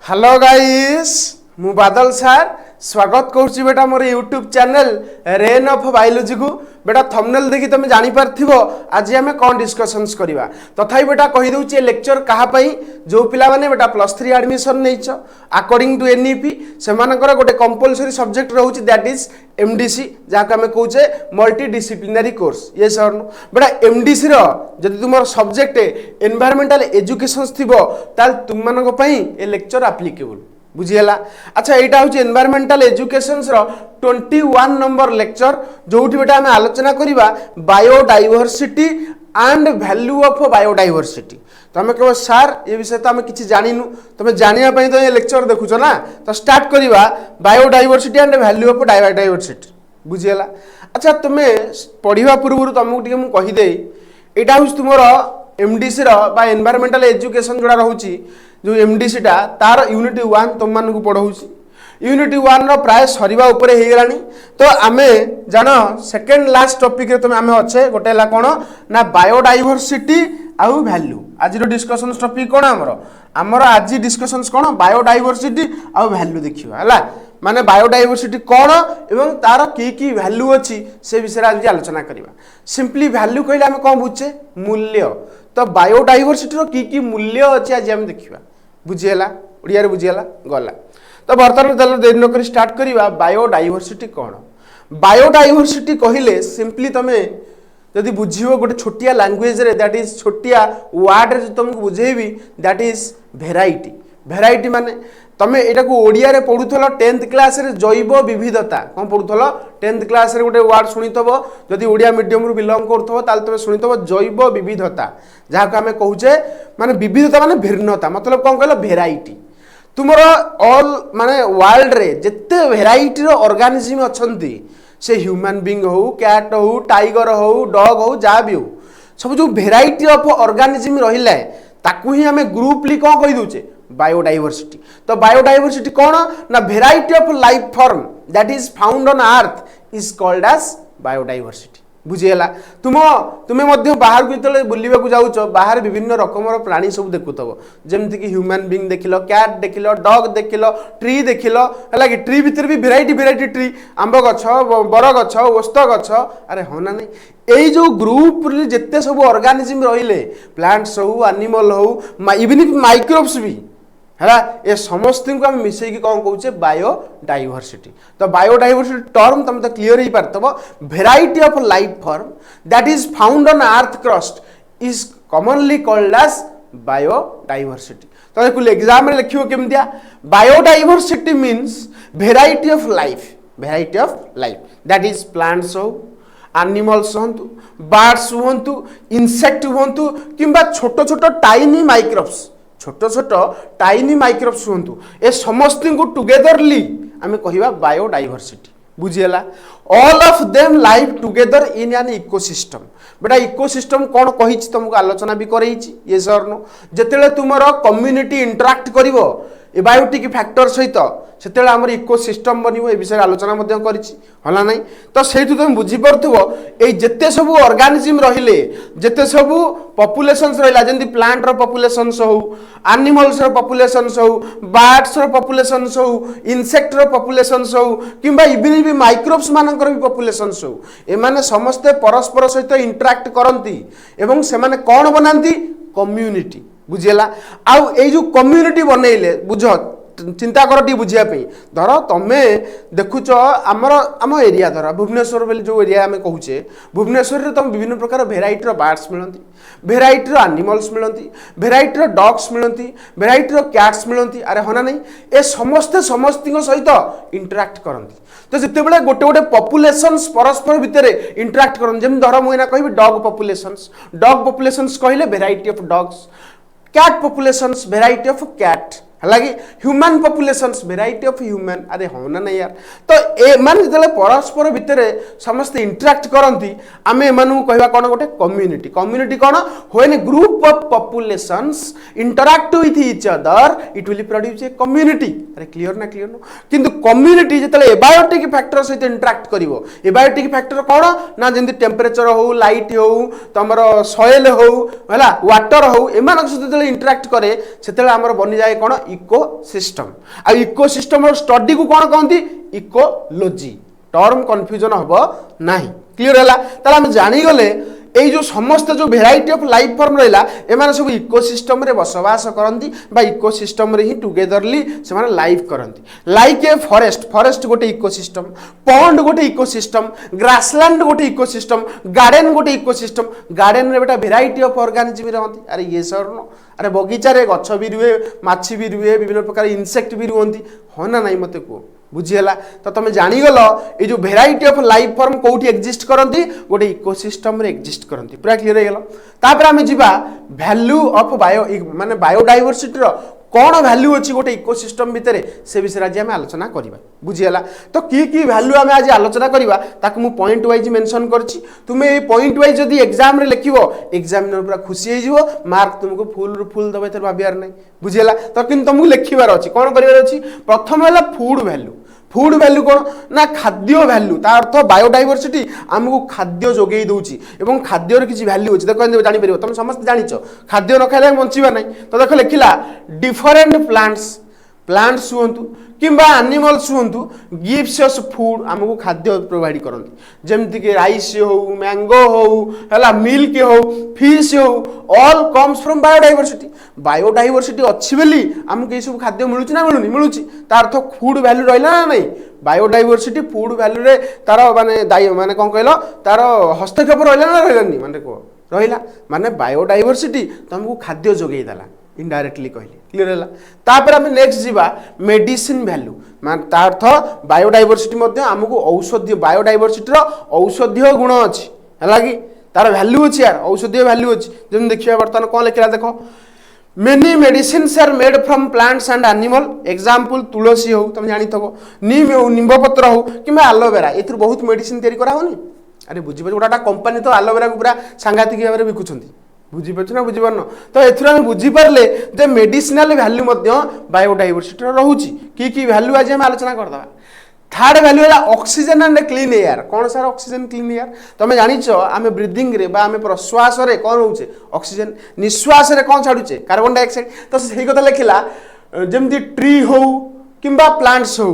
Hello guys मु बादल सार स्वागत करुच्ची बेटा मोर YouTube channel rain of biology को बेटा थंबनेल देखि तुम जानी पारथिबो आज आमे कोन डिस्कशंस करबा तथापि बेटा कहि दउची लेक्चर कहा पई जो पिला माने बेटा +3 एडमिशन नेइछ अकॉर्डिंग टू एनईपी से मानकर गोटे कंपलसरी सब्जेक्ट रहउची दैट इज एमडीसी जाका हमें कहूचे मल्टी डिसिप्लिनरी कोर्स ये सर बेटा एमडीसी रो जदि तुमर सब्जेक्ट एनवायरमेंटल एजुकेशन थिबो ताल तुम मानको पई ए लेक्चर एप्लीकेबल बुझीला। अच्छा यहाँ हूँ एनवायरमेंटल एजुकेशन 21 नंबर लेक्चर जो बेटा आम आलोचना करवा biodiversity and value of biodiversity. तो आम कह सार ये विषय तो आम कि जानू तुम जानापी तो ये लेक्चर देखुच ना तो स्टार्ट करवा biodiversity and value of biodiversity बुझीला। अच्छा तुम्हें पढ़ा पूर्व तुमको टी कहीदे यहाँ हूँ तुम एमडीसी एनवायरमेंटल एजुकेशन जोड़ा रोचे जो एमडीसी तार यूनिट 1 तुम मानक पढ़ाऊँगी यूनिट 1 रो प्राय सरीबा उपरे हो गलानी। तो आमे जान सेकेंड लास्ट टॉपिक रे तुम आमे अच्छे गोटे ला कोन ना बायोडाइवर्सिटी आउ वैल्यू आज डिस्कशन टॉपिक कोन आमर आज डिस्कशन कोन बायोडाइवर्सिटी आउ वैल्यू देखिबा हला माने बायोडाइवर्सिटी कोन एवं तार की वैल्यू अछि से विषय आज आलोचना करिबा। सिंपली वैल्यू कहले आमे कोन बुझे मूल्य तो बायोडाइवर्सिटी रो की मूल्य अछि आज हम देखिबा बुझिएला ओडिया रे बुझिएला गला। तो बर्तमान चलो देरी नक स्टार्ट करवा बायोडाइवर्सिटी कौन बायोडाइवर्सिटी कहले सिंपली तुम जदि बुझीबो गोटे छोटिया लैंग्वेज रे दैट इज छोटिया वर्ड रे तुमको बुझेबी दैट इज वेराइटी। वेराइटी माने तुम एटा को ओडिया रे पढुथलो 10th क्लास रे जैव विविधता कौन पढुथलो 10th क्लास रे गोटे वर्ड सुनितबो जदि ओडिया मीडियम रु बिलोंग करथबो ताल तुम सुनितबो जैव विविधता जहा को हमें कहूचे माने विविधता माने भिन्नता मतलब कौन कहलो वेराइटी। तुमर ऑल माने वर्ल्ड रे जिते वेराइटी रो ऑर्गेनिज्म अछंती से ह्यूमन बीइंग हो कैट हो टाइगर हो डॉग हो जा भी हो सब जो वेराइटी ऑफ ऑर्गेनिज्म रहिला ताकू ही हमें ग्रुपली कौन कहि दोचे बायोडाइवर्सिटी। तो बायोडाइवर्सिटी कौन ना variety of life form that is found on earth is called as biodiversity बुझीला। तुम्हें मध्य बाहर को जो बुलवा को जाऊच बाहर विभिन्न रकम प्राणी सब देखुव जमती कि ह्यूमन बीइंग देखिल कैट देखिल डॉग देखिल ट्री देखिल है कि ट्री भितर भी भेराइटी भेराइटी ट्री आंब गछ बर गछ ओस्त गछ अरे हाँ ना नहीं यही जो ग्रुप जिते सब ऑर्गेनिज्म रहिले प्लांट्स हो एनिमल हो इवन माइक्रोब्स भी है ये समस्त को आम मिसेकी कौन कहे बायोडाइवर्सिटी। तो बायोडाइवर्सिटी टर्म तुम तो क्लीयर ही पारथबो variety of life form that is found on earth crust is commonly called as biodiversity. तो देखो एग्जाम रे लिखियो केमतिया biodiversity means variety of life that is plants हो एनिमल्स हंतु बर्ड्स हंतु इंसेक्ट हंतु किंबा छोट छोट टाइनी माइक्रोब्स छोट छोट टाइनी माइक्रोब्स हंतु ए समस्त को टुगेदरली आमे कहिबा बायोडाइवर्सिटी बुझिएला। All of them live together in an ecosystem. बेटा इकोसिस्टम कौन कही तुमको आलोचना भी करैछि ये सर नो जेतेले तुमरो कम्युनिटी इंटरैक्ट करिवो एबायोटिक फैक्टर सहित से आम इकोसिस्टम बनव ए विषय आलोचना हला ना। तो से तुम बुझीपरथो ये जिते सब ऑर्गेनिज्म रहिले जिते सब पॉपुलेशंस रहा जमी प्लांट पॉपुलेशंस हो एनिमल्स पॉपुलेशंस हो बर्ड्स पॉपुलेशंस हो इंसेक्ट पॉपुलेशंस हो किंबा इवन भी माइक्रोब्स मानकर भी पॉपुलेशंस हो एमाने समस्ते परस्पर सहित इंटरैक्ट करती एवं से माने कौन बनाती कम्युनिटी बुझेला। आउ ए जो कम्युनिटी बनइले बुझ चिंता कर टी बुझापी धर तुमे देखुच आमर आम एरिया धर भुवनेश्वर बोली जो एरिया आम कहूचे भुवनेश्वर में तुम विभिन्न प्रकार भेराइटी बर्ड्स मिलती भेराइटी एनिमल्स मिलती भेराइटी डॉग्स मिलती भेराइटी कैट्स मिलती अरे हाँ ना नहीं ए समस्ते समस्त सहित इंटरैक्ट करती। तो जिते बड़े गोटे गोटे पॉपुलेशंस परस्पर भितर इंटरैक्ट करते जमी धर मुझे कहि डॉग पॉपुलेशंस कहले variety of dogs cat populations variety of cat हालांकि human populations variety of human अरे हाँ ना नहीं यार। तो ए मान जो परस्पर भितर समस्त इंटरैक्ट करती आम एम कहवा कौन गोटे कम्युनिटी कम्युनिटी कौन when group of populations interact with each other it will produce a community अरे क्लियर ना क्लियर नो किंतु कम्युनिटी जो एबायोटिक फैक्टर सहित इंटरैक्ट करिवो एबायोटिक फैक्टर कौन ना जमी टेम्परेचर हो लाइट हो तुम सॉइल हो है वाटर हो एम सहित इंटरैक्ट करे से बनी जाए कौन इकोसिस्टम आ इकोसिस्टम स्टडी को कौन कहती इकोलोजी टर्म कन्फ्यूजन हम ना क्लीयर है ताला हम जानीगले এই যে সমস্ত যে ভেরাইটি অফ লাইফ ফর্ম রহিলা এমানে সব ইকোসিস্টম রে বসবাস করন্তি বা ইকোসিস্টম রে হি টুগেদরলি সেমানে লাইফ করন্তি লাইক এ ফরেস্ট ফরেস্ট গোটে ইকোসিস্টম পন্ড গোটে ইকোসিস্টম গ্রাসল্যান্ড গোটে ইকোসিস্টম গার্ডেন গোটে ইকোসিস্টম গার্ডেন রে বেটা ভেরাইটি অফ অর্গানিজম রহନ୍ତି আরে ইয়ে সর নো আরে বগিচারে গছ বি রুহে মাছি বি রুহে বিভিন্ন প্রকার ইনসেক্ট বি রুহନ୍ତି হয় না নাই মতে কো बुझीगला तो तुम जानीगल ये जो भेराइटी ऑफ लाइफ फॉर्म कौटी एक्जिस्ट करती गोटे इकोसिस्टम रे एक्जिस्ट करती पूरा क्लियर हो गला आम जा वैल्यू ऑफ बायो माने बायोडाइवर्सिटी कौन वैल्यू अच्छी गोटे इकोसिस्टम भितर से विषय आज आम आलोचना करवा बुझीगला तो की वैल्यू आम आज आलोचना करवा ताकि मुझे पॉइंट वाइज मेंशन करछि तुम्हें ये पॉइंट वाइज जदि एग्जाम रे लिखिबो एग्जामिनर पूरा खुशी हो मार्क तुमको फुल दबे तर भाबियार नहीं बुझीगला तो किंतु तुमको लिखिबार अछि कोन करिवार अछि प्रथम हला फूड वैल्यू कौन ना खाद्य वैल्यू तार अर्थ बायोडाइवर्सिटी आमको खाद्य जोगे दूची एवं खाद्यर किसी वैल्यू अच्छी देख जापर तुम समस्त जाच खाद्य न खाइले बंचवा ना तो देख लिखला डिफरेंट प्लांट्स हूँ कि एनिमल्स हूँ गिव्स अस फूड आमको खाद्य प्रोवाइड करती जमती कि राइस हो मैंगो हो मिल्क हो फिश हो ऑल कम्स फ्रॉम बायोडाइवर्सिटी अच्छी बोली आमको ये सब खाद्य मिलूँ ना मिलूनी मिलूँ तार अर्थ फूड वैल्यू रहा ना नहीं बायोडाइवर्सिटी फूड वैल्यू रे तार माने कौन कहल तार हस्तक्षेप रहा ना रही माने कह रहा माने बायोडाइवर्सिटी तुमको खाद्य जोगे देला इनडायरेक्टली कहली क्लियर है तापर आम नेक्स्ट जीवा मेडिसिन वैल्यू मान अर्थ बायोडाइवर्सिटी आमको औषधीय बायोडाइवर्सिटी औषधीय गुण अच्छी है कि तार वैल्यू अच्छी यार औषधीय वैल्यू अच्छी जब देखिए बर्तमान कौन लिखा देख many medicines are made from plants and animal example तुलसी हो तुम जानी थो नीम हो निम्बपत्र हो कि आलोवेरा ए बहुत मेडिसिन तैयारी करा होनी अरे बुझीपार गोटा कंपनी तो आलोवेरा को पूरा सांघातिक भाव में बिकुंट बुझीपार ना बुझीपार तो एथुर बुझीपारे जे मेडिसिनाल वैल्यू बायोडाइवर्सिटी रोचे कि वैल्यू आज आम आलोचना करदे थर्ड वैल्यू है ऑक्सीजन एंड क्लीन एयर कौन सर ऑक्सीजन क्लीन एयर तुम जानिच आम ब्रीदिंग रे आम प्रश्वास रे कौन होचे ऑक्सीजन निश्वास रे कौन छाड़ुचे कार्बन डाइऑक्साइड तो सही कथा लिखला जमती ट्री हो किंबा प्लांट्स हो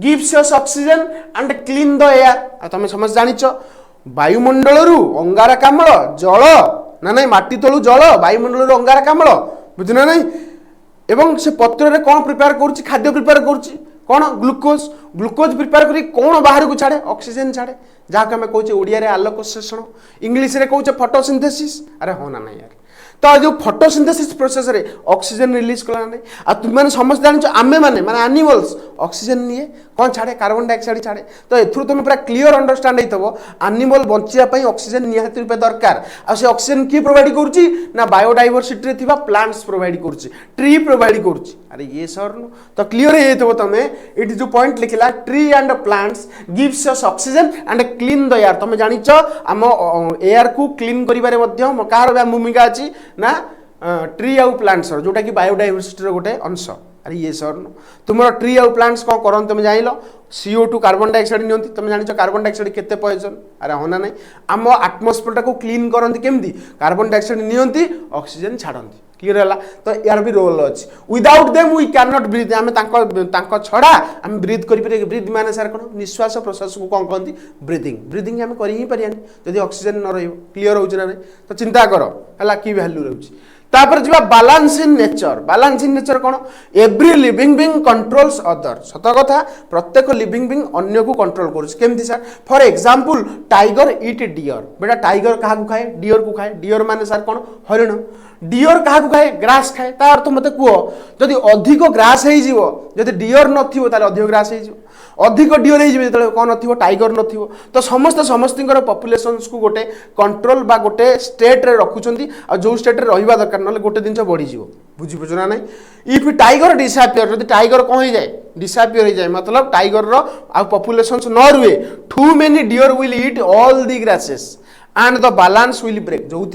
gives us oxygen and clean the air तुम समझ जानिच वायुमंडल अंगारकाम्ल जल ना नहीं माटी तलू जल वायुमंडल अंगारकाम्ल बुझना नहीं एवं से पत्र रे कौन प्रिपेयर करुच्ची खाद्य प्रिपेयर करुच्ची कौन ग्लुकोज प्रिपेयर करी कौन बाहर को छाड़े ऑक्सीजन छाड़े जहाँ आम कहे ओडिया रे आलोक शोषण इंग्लीश रे कहे फोटोसिंथेसिस अरे हाँ ना नहीं यार तो जो फोटोसिंथेसिस प्रोसेस रे ऑक्सीजन रिलीज कला ना आ तुम मैंने समस्त जान आमे माने एनिमल्स ऑक्सीजन निए कौन छाड़े कार्बन डाइऑक्साइड छाड़े तो एथुर तुम पूरा क्लियर अंडरस्टैंड होइतबो एनिमल बंचिया ऑक्सीजन निहाती रूपे दरकार आ से ऑक्सीजन की प्रोवाइड करूची ना बायोडाइवर्सिटी रे थिबा प्लांट्स प्रोवाइड करूची ट्री प्रोवाइड करूची अरे ये सर नो तो क्लियर हे थबो तमे इट जो पॉइंट लिखला tree and plants gives us oxygen and clean the air तमे जानिच आम एयर को क्लीन करिबारे मध्य कार भूमिका अछि ना ट्री आउ प्लांट्स जोटा कि बायोडाइवर्सिटी गोटे अंश अरे ये सर नो तुम ट्री आउ प्लांट्स कौन कर तुम जान CO2 कार्बन डाइऑक्साइड नियंती तुम जान कार्बन डाइऑक्साइड केते पॉइजन अरे होना नहीं आम आटमोस्फियर को क्लीन करती केमती कार्बन डाइऑक्साइड नियंती ऑक्सीजन छाड़ती क्लियर है तो यार भी रोल अच्छी विदाउट देम वी कैन नॉट ब्रीथ आम छड़ा आम ब्रीथ करें ब्रीथ माने सर कौन निश्वास प्रश्वास को कौन कहती ब्रीदिंग आम कर ही पारानी जब ऑक्सीजन न क्लीयर हो ना तो चिंता कर है कि वैल्यू रोचे तापर जी बैलेंस इन नेचर कौन every living being controls other सत कथा प्रत्येक लिविंग बीइंग अन्य को कंट्रोल करमती सर for example tiger eat deer बेटा टाइगर क्या खाए डियर को खाए डियर माने सर कौन हरिण डियर क्या खाए ग्रास खाए ता अर्थ मत कह जदि अधिक ग्रास हो डियर नथिबो ताले अधिक ग्रास हो अधिक डियर हो कौन नथिबो टाइगर नथिबो तो समस्त पॉपुलेशंस को गोटे कंट्रोल बा गोटे स्टेट रे रखुचंती आ जो स्टेट रे रहिबा दरकार नले गोटे दिन बढ़ी जीवो बुझी बुझना नहीं इफ टाइगर डिसअपियर जदि टाइगर कौन हो जाए डिसअपियर हो जाए मतलब टाइगर रो आ पॉपुलेशंस न रुए too many deer will eat all the grasses and the balance will break जो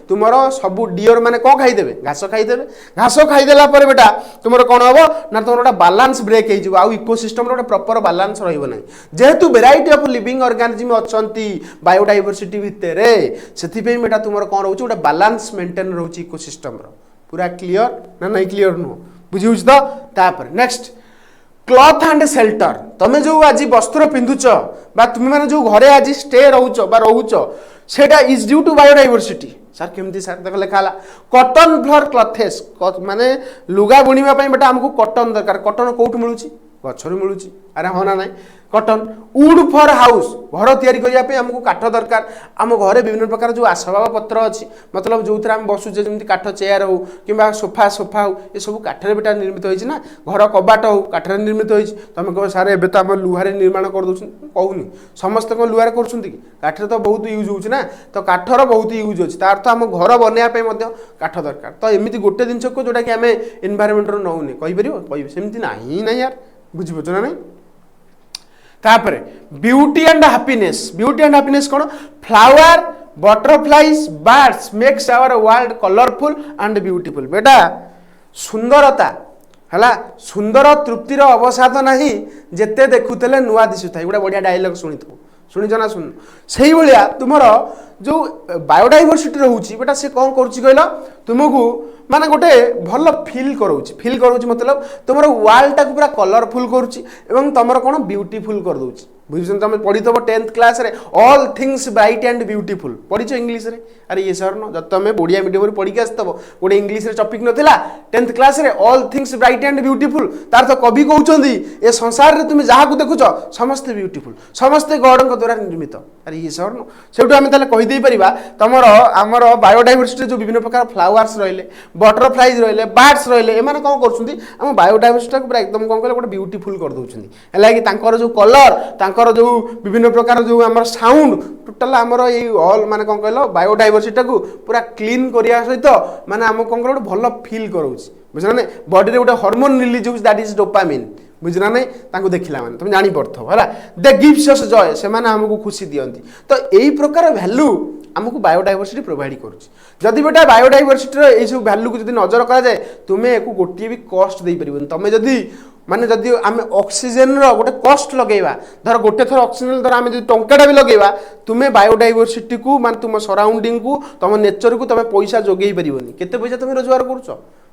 तुम सब डियर मैंने कौन खाईदे घास खाईदे घास खाईदेला बेटा तुम कौन हम ना तुम गोटे बैलेंस ब्रेक हो इकोसिस्टम गोटे प्रॉपर बैलेंस रही जेहेतु वेराइटी ऑफ लिविंग ऑर्गेनिज्म अच्छा बायोडाइवर्सिटी भितर से बेटा तुम कौन रोचे गोटे बैलेंस मेंटेन रोचे इकोसिस्टम पूरा क्लियर ना नहीं क्लियर नुह बुझी तो तापर नेक्स्ट क्लॉथ एंड शेल्टर तमें जो आज वस्त्र पिंधुच तुम मैंने जो घरे आज स्टे रोच सेटा is due to biodiversity sir केमती सर देख लिखा कॉटन फ्लोर क्लथेस माने लुगा बुणीवा बेटा आमको कॉटन दरकार कॉटन कौट मिलूँ गचर मिलूँ अरे हाँ ना ना कॉटन वुड फॉर हाउस घर तैयारी करने आमको काठ दरकार आम घरे विभिन्न प्रकार जो आसबाब पत्र अच्छी मतलब जो थे आम बसुचे जमी काठ चेयर हो कि सोफा हो ये सब काठरे बेटा निर्मित होती ना घर कबाट हो काठरे निर्मित होती तुम कह सारे एवं तो आम लुहारे निर्माण कर कहूनी समस्त कौन लुहारे कर तो बहुत यूज हो तो काठर बहुत यूज अच्छी तार तो आम घर बनवाई काठ दरकार तो एमती गोटे जिनस को जोटा कि आम एनवायरमेंट नौने कहीपर सेमती ना यार बुझीपार ना नहीं तापरे ब्यूटी एंड हैप्पीनेस कौन flower butterflies birds makes our world colourful and beautiful बेटा सुंदरता है सुंदर तृप्तिर अवसाद नहीं जेते देखुले नुआ दिशुता गोटे बढ़िया डायलॉग शुणी शुणिच ना शुण से भाया तुम जो बायोडाइवर्सिटी रोचे बेटा सी कौन कर तुमको माने गोटे भल फिल करोची मतलब तुम वाल टाक पूरा कलरफुल करुच्ची तुम कौन ब्यूटीफुल कर दूची बुझ तुम पढ़ी थो 10th क्लास रे all things bright and beautiful पढ़ीच इंग्लीश रे अरे ये सर न जब तुम ओडिया मीडियम पढ़ी आसतब गोटे इंग्लीश रे टॉपिक नथिला 10th क्लास रे all things bright and beautiful तार तो कवि कहउछंदी ए संसार रे तुम जहाँ को देखुच समस्त ब्यूटीफुल समस्त गॉड द्वारा निर्मित अरे ये सर न सेठू आम ताले कहि देई परिबा तमर आमर बायोडाइवर्सिटी जो विभिन्न प्रकार फ्लावर्स रहिले बटरफ्लाइज रहिले बर्ड्स रहिले एमाने कोन करछुंदी हम बायोडाइवर्सिटी को पूरा एकदम कोन कहले गोटे ब्यूटीफुल कर दउछुंदी हला कि तांकर जो कलर तांकर जो विभिन्न प्रकार जो आमर साउंड टोटल आमर ये ऑल माने कोन कहलो बायोडाइवर्सिटी को पूरा क्लीन करिया सहित माने हम कोन कहलो भल फील करूछि बुझना नै बॉडी रे गोटे हार्मोन रिलीज होउछि दैट इज डोपामिन बुझना नहीं तांको देखला माने तुम जानी पड़थो हला दे गिव्स अस जॉय से माने हमको खुशी दियंती तो एई प्रकार वैल्यू हमको बायोडाइवर्सिटी प्रोवाइड करूछि जदि बेटा बायोडाइवर्सिटी रो एई सब वैल्यू को जदि नजर करा जाए तुमे एको गोटिए भी कॉस्ट दे परिबन तमे जदि माने जदि आम ऑक्सीजन रो गोटे कॉस्ट लगेबा धर गोटे थर ऑक्सीजन धर आम जदि टंकाटा भी लगेबा तुमे बायोडाइवर्सिटी को माने तुम सराउंडिंग को तुम नेचर को तुम पैसा जोगेई परिबनी केते पैसा तुम रोजगार करूछ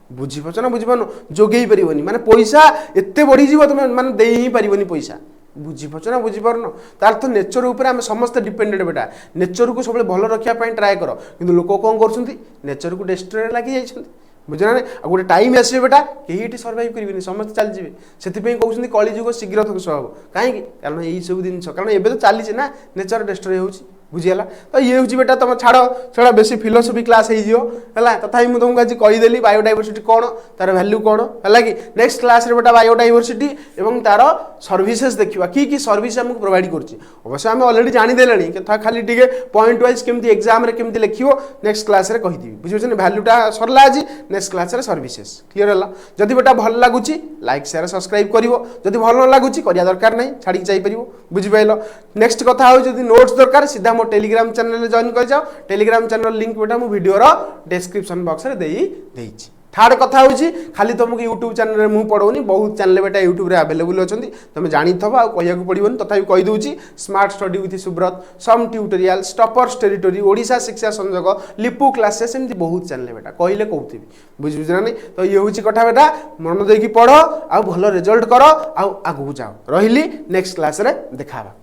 बुझीपार ना बुझीपार जोगेई पारनी माने पैसा एते बढ़ी जीव तुम माने दे ही पारनी पैसा बुझीपार ना बुझीपार तार तो नेचर उपर आम समस्त डिपेंडेंट बेटा नेचर को सब भल रखापी ट्राए कर कि लोक कौन कर नेचर को डिस्ट्रय लगी जाइए बुझना ना गोटे टाइम आसे बेटा कहीं सर्वाइव करेंगे समस्त चलि से कहते कलिजुग शीघ्र ध्वंस हम कहीं कारण यही सब जिन कारण एवं तो चली ना नेचर डिस्ट्रय हो बुझीगला तो ये हूँ बेटा तुम छाड़ छाड़ा बेसी फिलोसफी क्लास है तथा मुझे तुमको आज कहीदेली बायोडाइवर्सिटी कौन तार वैल्यू कौन है कि नेक्स्ट क्लास रे बेटा बायोडाइवर्सिटी और तार सर्विसेज देखा कि सर्विस आमको प्रोवाइड कर अवश्य आम अलरेडी जानीदेले खाली टे पॉइंट वाइज केमती एग्जाम रे केमती लिखो नेक्स्ट क्लास रे कहीदेवी बुझे वैल्यूटा सरला आज नेक्स्ट क्लास रे सर्विसेज क्लियर है जदि बेटा भल लगुच लाइक शेयर सब्सक्राइब करिवो जदि भल न लगुच करिया दरकार नहीं छाड़ी जाइपर बुझिपाइल नेक्स्ट कथा हो जदि नोट्स दरकार सीधा मो टेलीग्राम चैनल जॉइन कर जाओ टेलीग्राम चैनल लिंक बेटा मो वीडियो रो डिस्क्रिप्शन बॉक्स रे देई थर्ड कथा होची खाली तुमको यूट्यूब चैनल रे मु पढ़ौनी बहुत चैनल बेटा यूट्यूब रे अवेलेबल अछंती तुम जानी थबा आ कहिया को पड़िबन तथापि कहि दउची स्मार्ट स्टडी विथ सुब्रत सम ट्यूटोरियल स्टॉपर्स टेरिटोरी ओडिशा शिक्षा संयोग लिपु क्लासेस एमती बहुत चैनल बेटा कहले कहउथिबी बुझना नहीं तो ये होची कथा बेटा मन देकी पढ़ो आ भलो रिजल्ट करो आ आगु जाओ रहिली नेक्स्ट क्लास रे देखाबा।